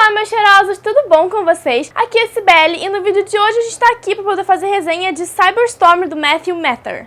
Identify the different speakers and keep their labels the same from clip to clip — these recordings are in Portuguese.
Speaker 1: Olá, meus cheirosos, tudo bom com vocês? Aqui é Cibele e no vídeo de hoje a gente tá aqui pra poder fazer resenha de Cyberstorm do Matthew Mather.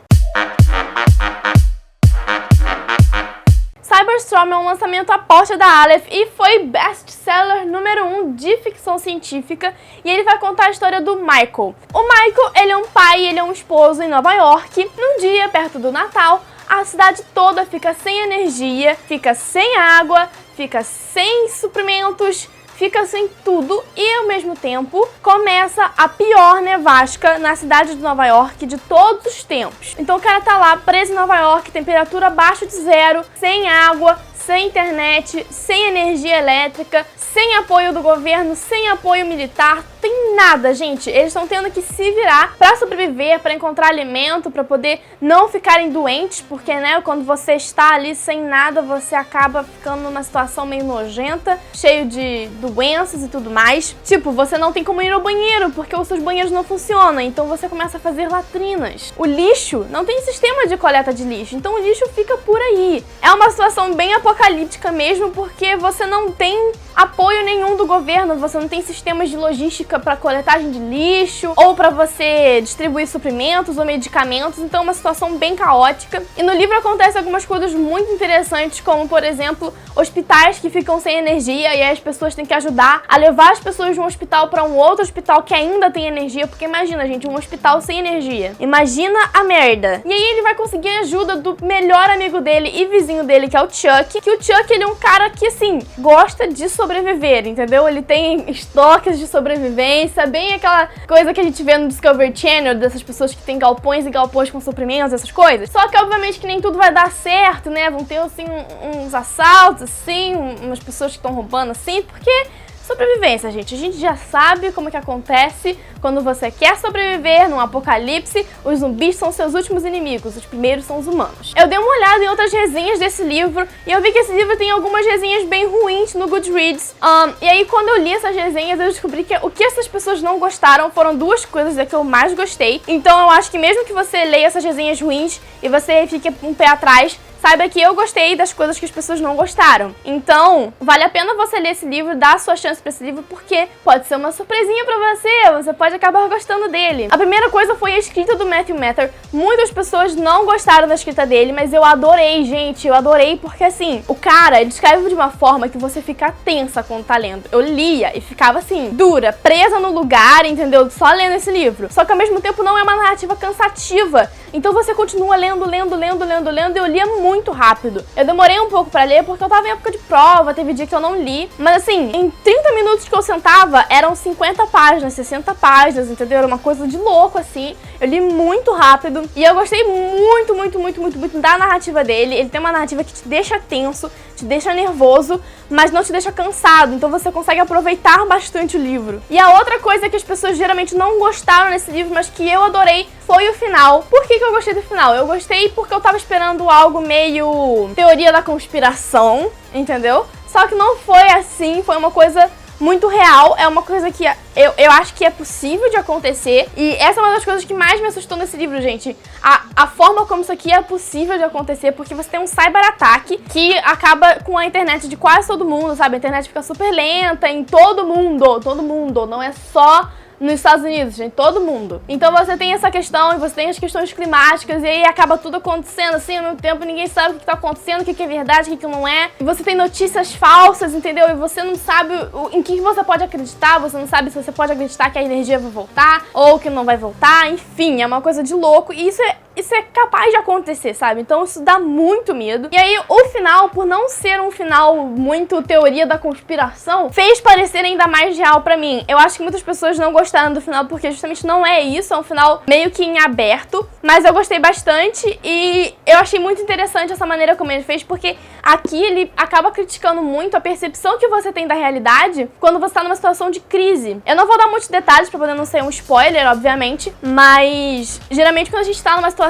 Speaker 1: Cyberstorm é um lançamento aposta da Aleph e foi best-seller número 1 de ficção científica, e ele vai contar a história do Michael. O Michael, ele é um pai e ele é um esposo em Nova York. Num dia, perto do Natal, a cidade toda fica sem energia, fica sem água, fica sem suprimentos, fica sem tudo e, ao mesmo tempo, começa a pior nevasca na cidade de Nova York de todos os tempos. Então o cara tá lá preso em Nova York, temperatura abaixo de zero, sem água, sem internet, sem energia elétrica, sem apoio do governo, sem apoio militar, tem nada, gente. Eles estão tendo que se virar pra sobreviver, pra encontrar alimento, pra poder não ficarem doentes, porque, né, quando você está ali sem nada, você acaba ficando numa situação meio nojenta, cheio de doenças e tudo mais. Tipo, você não tem como ir ao banheiro, porque os seus banheiros não funcionam, então você começa a fazer latrinas. O lixo, não tem sistema de coleta de lixo, então o lixo fica por aí. É uma situação bem apocalíptica mesmo, porque você não tem apoio nenhum do governo, você não tem sistemas de logística para coletagem de lixo ou para você distribuir suprimentos ou medicamentos, então é uma situação bem caótica. E no livro acontecem algumas coisas muito interessantes, como, por exemplo, hospitais que ficam sem energia e aí as pessoas têm que ajudar a levar as pessoas de um hospital para um outro hospital que ainda tem energia, porque imagina, gente, um hospital sem energia. Imagina a merda. E aí ele vai conseguir a ajuda do melhor amigo dele e vizinho dele, que é o Chuck, que o Chuck, ele é um cara que, assim, gosta de sobreviver, entendeu? Ele tem estoques de sobrevivência, bem aquela coisa que a gente vê no Discovery Channel, dessas pessoas que tem galpões e galpões com suprimentos, essas coisas. Só que, obviamente, que nem tudo vai dar certo, né? Vão ter, assim, uns assaltos, assim, umas pessoas que estão roubando, assim, porque sobrevivência, gente. A gente já sabe como que acontece quando você quer sobreviver num apocalipse. Os zumbis são seus últimos inimigos, os primeiros são os humanos. Eu dei uma olhada em outras resenhas desse livro e eu vi que esse livro tem algumas resenhas bem ruins no Goodreads. E aí, quando eu li essas resenhas, eu descobri que o que essas pessoas não gostaram foram duas coisas que eu mais gostei. Então eu acho que mesmo que você leia essas resenhas ruins e você fique um pé atrás, saiba que eu gostei das coisas que as pessoas não gostaram. Então, vale a pena você ler esse livro, dar a sua chance pra esse livro, porque pode ser uma surpresinha pra você pode acabar gostando dele. A primeira coisa foi a escrita do Matthew Mather. Muitas pessoas não gostaram da escrita dele, mas eu adorei, gente. Eu adorei porque, assim, o cara, ele escreve de uma forma que você fica tensa quando tá lendo. Eu lia e ficava, assim, dura, presa no lugar, entendeu? Só lendo esse livro. Só que, ao mesmo tempo, não é uma narrativa cansativa. Então você continua lendo, e eu lia muito rápido. Eu demorei um pouco pra ler porque eu tava em época de prova, teve dia que eu não li. Mas assim, em 30 minutos que eu sentava, eram 50 páginas, 60 páginas, entendeu? Era uma coisa de louco, assim. Eu li muito rápido e eu gostei muito da narrativa dele. Ele tem uma narrativa que te deixa tenso, te deixa nervoso, mas não te deixa cansado. Então você consegue aproveitar bastante o livro. E a outra coisa que as pessoas geralmente não gostaram nesse livro, mas que eu adorei, foi o final. Por que eu gostei do final? Eu gostei porque eu tava esperando algo meio teoria da conspiração, entendeu? Só que não foi assim, foi uma coisa muito real, é uma coisa que eu acho que é possível de acontecer. E essa é uma das coisas que mais me assustou nesse livro, gente. A forma como isso aqui é possível de acontecer, porque você tem um cyberataque que acaba com a internet de quase todo mundo, sabe? A internet fica super lenta em todo mundo, não é só nos Estados Unidos, gente, todo mundo. Então você tem essa questão e você tem as questões climáticas e aí acaba tudo acontecendo assim ao mesmo tempo, ninguém sabe o que tá acontecendo, o que é verdade, o que não é. E você tem notícias falsas, entendeu? E você não sabe em que você pode acreditar, você não sabe se você pode acreditar que a energia vai voltar ou que não vai voltar, enfim, é uma coisa de louco e isso é capaz de acontecer, sabe? Então isso dá muito medo. E aí o final, por não ser um final muito teoria da conspiração, fez parecer ainda mais real pra mim. Eu acho que muitas pessoas não gostaram do final porque justamente não é isso, é um final meio que em aberto, mas eu gostei bastante e eu achei muito interessante essa maneira como ele fez, porque aqui ele acaba criticando muito a percepção que você tem da realidade quando você tá numa situação de crise. Eu não vou dar muitos detalhes pra poder não ser um spoiler, obviamente, mas geralmente quando a gente tá numa situação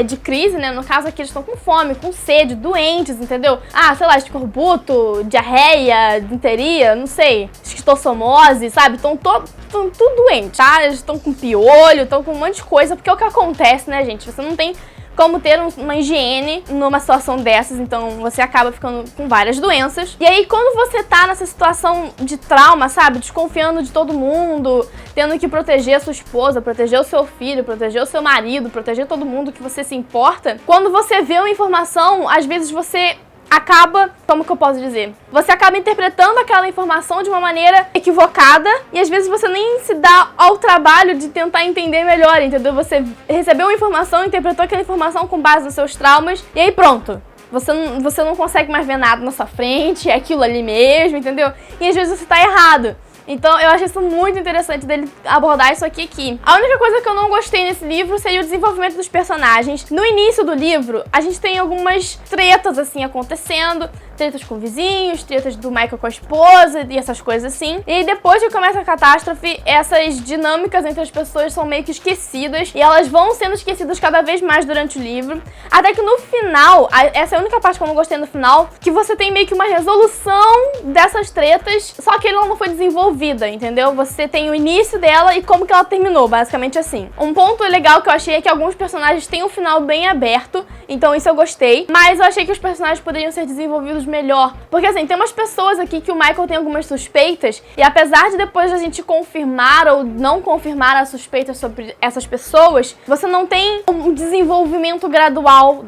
Speaker 1: de crise, né? No caso aqui eles estão com fome, com sede, doentes, entendeu? Sei lá, escorbuto, diarreia, disenteria, não sei, esquistossomose, sabe? Estão tudo doentes, tá? Eles estão com piolho, estão com um monte de coisa, porque é o que acontece, né, gente? Você não tem como ter uma higiene numa situação dessas, então você acaba ficando com várias doenças. E aí quando você tá nessa situação de trauma, sabe, desconfiando de todo mundo, tendo que proteger a sua esposa, proteger o seu filho, proteger o seu marido, proteger todo mundo que você se importa, quando você vê uma informação, às vezes você acaba, como que eu posso dizer? Você acaba interpretando aquela informação de uma maneira equivocada e às vezes você nem se dá ao trabalho de tentar entender melhor, entendeu? Você recebeu uma informação, interpretou aquela informação com base nos seus traumas e aí pronto. Você não consegue mais ver nada na sua frente, é aquilo ali mesmo, entendeu? E às vezes você tá errado. Então eu achei isso muito interessante dele abordar isso aqui. A única coisa que eu não gostei nesse livro seria o desenvolvimento dos personagens. No início do livro, a gente tem algumas tretas assim acontecendo, tretas com vizinhos, tretas do Michael com a esposa e essas coisas assim. E depois que começa a catástrofe, essas dinâmicas entre as pessoas são meio que esquecidas e elas vão sendo esquecidas cada vez mais durante o livro. Até que no final, essa é a única parte que eu não gostei no final, que você tem meio que uma resolução dessas tretas, só que ela não foi desenvolvida, entendeu? Você tem o início dela e como que ela terminou, basicamente assim. Um ponto legal que eu achei é que alguns personagens têm um final bem aberto, então isso eu gostei, mas eu achei que os personagens poderiam ser desenvolvidos melhor, porque assim, tem umas pessoas aqui que o Michael tem algumas suspeitas e apesar de depois a gente confirmar ou não confirmar as suspeitas sobre essas pessoas, você não tem um desenvolvimento gradual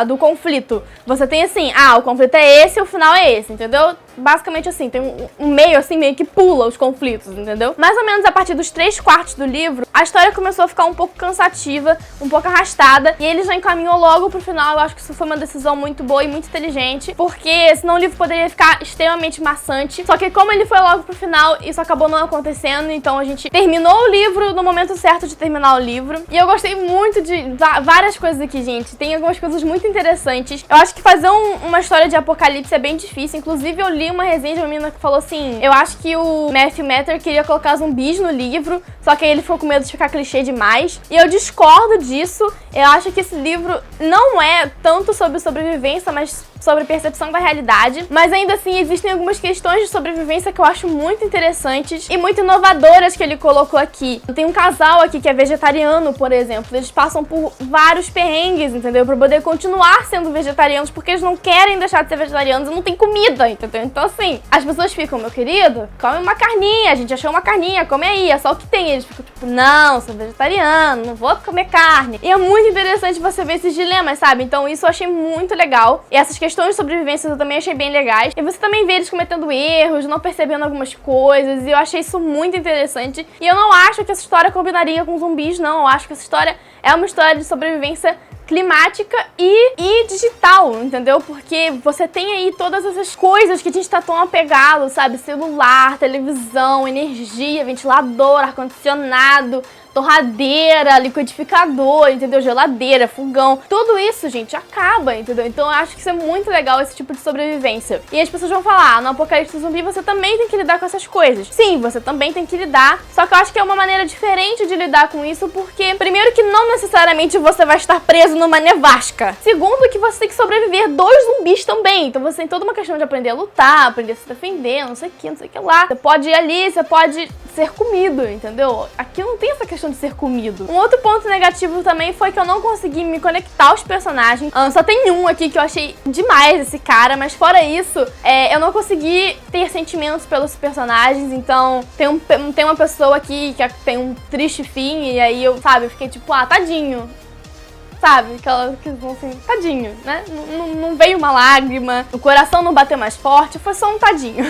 Speaker 1: do conflito. Você tem assim, o conflito é esse e o final é esse, entendeu? Basicamente assim, tem um meio assim, meio que pula os conflitos, entendeu? Mais ou menos a partir dos 3/4 do livro, a história começou a ficar um pouco cansativa, um pouco arrastada, e ele já encaminhou logo pro final. Eu acho que isso foi uma decisão muito boa e muito inteligente, porque senão o livro poderia ficar extremamente maçante. Só que como ele foi logo pro final, isso acabou não acontecendo, então a gente terminou o livro no momento certo de terminar o livro. E eu gostei muito de várias coisas aqui, gente. Tem algumas coisas muito interessantes. Eu acho que fazer uma história de apocalipse é bem difícil, inclusive eu li uma resenha de uma menina que falou assim, eu acho que o Matthew Matter queria colocar zumbis no livro, só que aí ele ficou com medo de ficar clichê demais. E eu discordo disso. Eu acho que esse livro não é tanto sobre sobrevivência, mas sobre percepção da realidade. Mas ainda assim, existem algumas questões de sobrevivência que eu acho muito interessantes e muito inovadoras que ele colocou aqui. Tem um casal aqui que é vegetariano, por exemplo. Eles passam por vários perrengues, entendeu? Pra poder continuar sendo vegetarianos, porque eles não querem deixar de ser vegetarianos e não tem comida, entendeu? Então assim, as pessoas ficam, meu querido, come uma carninha, a gente achou uma carninha, come aí, é só o que tem. E eles ficam tipo, não, sou vegetariano, não vou comer carne. E é muito interessante você ver esses dilemas, sabe? Então isso eu achei muito legal. E essas questões de sobrevivência eu também achei bem legais. E você também vê eles cometendo erros, não percebendo algumas coisas, e eu achei isso muito interessante. E eu não acho que essa história combinaria com zumbis, não. Eu acho que essa história é uma história de sobrevivência climática e digital, entendeu? Porque você tem aí todas essas coisas que a gente tá tão apegado, sabe? Celular, televisão, energia, ventilador, ar-condicionado, torradeira, liquidificador, entendeu? Geladeira, fogão. Tudo isso, gente, acaba, entendeu? Então eu acho que isso é muito legal, esse tipo de sobrevivência. E as pessoas vão falar, no apocalipse zumbi você também tem que lidar com essas coisas. Sim, você também tem que lidar, só que eu acho que é uma maneira diferente de lidar com isso, porque primeiro que não necessariamente você vai estar preso numa nevasca. Segundo que você tem que sobreviver dos zumbis também. Então você tem toda uma questão de aprender a lutar, aprender a se defender, não sei o que lá. Você pode ir ali, você pode ser comido, entendeu? Aqui não tem essa questão de ser comido. Um outro ponto negativo também foi que eu não consegui me conectar aos personagens. Só tem um aqui que eu achei demais, esse cara, mas fora isso, eu não consegui ter sentimentos pelos personagens. Então tem uma pessoa aqui que tem um triste fim e aí eu fiquei tipo, tadinho. Sabe? Aquela que assim, tadinho, né? Não veio uma lágrima, o coração não bateu mais forte, foi só um tadinho.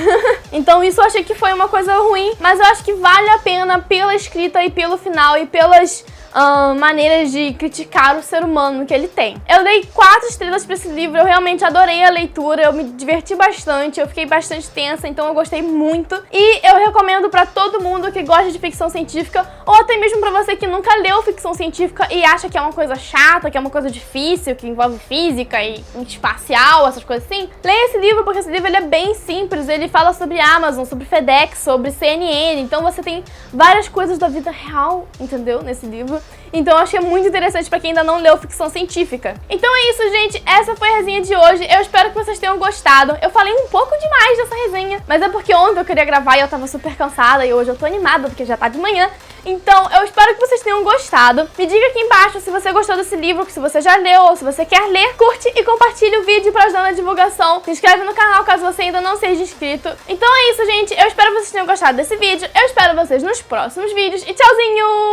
Speaker 1: Então isso eu achei que foi uma coisa ruim, mas eu acho que vale a pena pela escrita e pelo final e pelas maneiras de criticar o ser humano que ele tem. Eu dei 4 estrelas pra esse livro, eu realmente adorei a leitura, eu me diverti bastante, eu fiquei bastante tensa, então eu gostei muito. E eu recomendo pra todo mundo que gosta de ficção científica, ou até mesmo pra você que nunca leu ficção científica e acha que é uma coisa chata, que é uma coisa difícil, que envolve física e espacial, essas coisas assim. Leia esse livro, porque esse livro ele é bem simples, ele fala sobre Amazon, sobre FedEx, sobre CNN, então você tem várias coisas da vida real, entendeu? Nesse livro. Então eu achei muito interessante pra quem ainda não leu ficção científica. Então é isso, gente. Essa foi a resenha de hoje. Eu espero que vocês tenham gostado. Eu falei um pouco demais dessa resenha, mas é porque ontem eu queria gravar e eu tava super cansada e hoje eu tô animada porque já tá de manhã. Então eu espero que vocês tenham gostado. Me diga aqui embaixo se você gostou desse livro, se você já leu ou se você quer ler. Curte e compartilhe o vídeo pra ajudar na divulgação. Se inscreve no canal caso você ainda não seja inscrito. Então é isso, gente. Eu espero que vocês tenham gostado desse vídeo. Eu espero vocês nos próximos vídeos e tchauzinho!